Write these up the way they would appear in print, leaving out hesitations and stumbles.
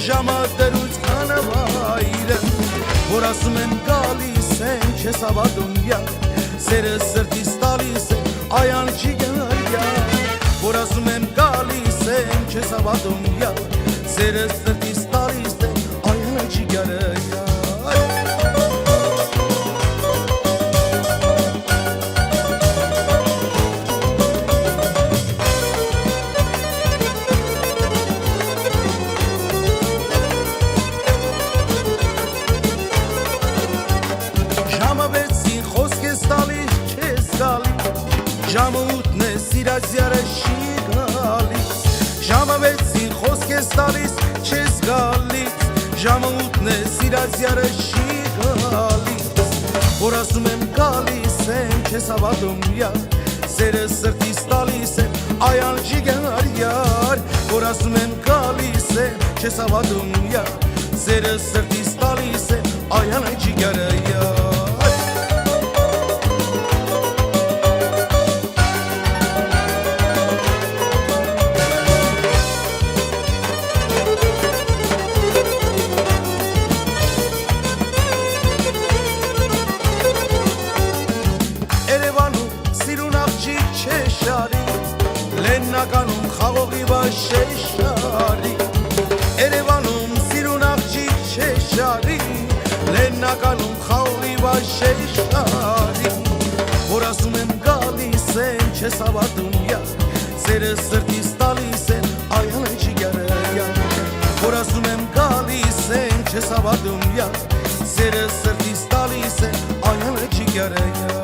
ժամը դրույց կանավայրը որ ասում եմ գալիս են չես ավատում յար սերը սրտիս տալիս է այան չի գարյա որ ասում եմ գալիս են չես ավատում յար սերը սրտիս տալիս է այան չի գարյա Ժամը ութն է սիրած յարը չի գալիս Ժամը վեցին խոսք ես տալիս չես գալիս Ժամը ութն է սիրած յարը չի գալիս Որ ասում եմ գալիս են չես ավատում յար Սերը սրտիս տալիս է այան չի գարյար Որ ասում եմ գալիս են չես ավատում յար Սերը սրտիս տալիս է այան չի գարյար Լեննականում խաղողի վաշեշարի Երևանում սիրուն աղջիկ չէ շարի Լեննականում խաղողի վաշեշարի Որ ասում եմ գալիս են չես ավատում յար Սերը սրտիս տալիս են այան չի գարյա Որ ասում եմ գալիս են չես ավատում յար Սերը սրտիս տալիս են այան չի գարյա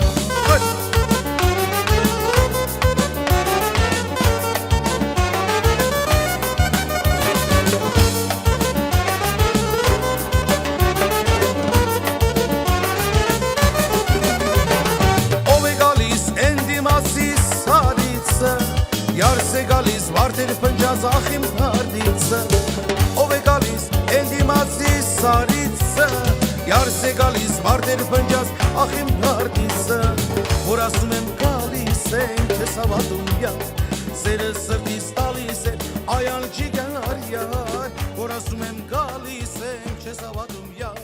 Յարս է գալիս վարդեր պնջազ ախիմ հարդիցը Ով է գալիս էնդիմացի սարիցը Յարս է գալիս վարդեր պնջազ ախիմ հարդիցը Որ ասում եմ գալիս են չես ավատում յար Սերը սրտիս տալիս է այան չի գարյար Որ ասում եմ գալիս են չես ավատում յար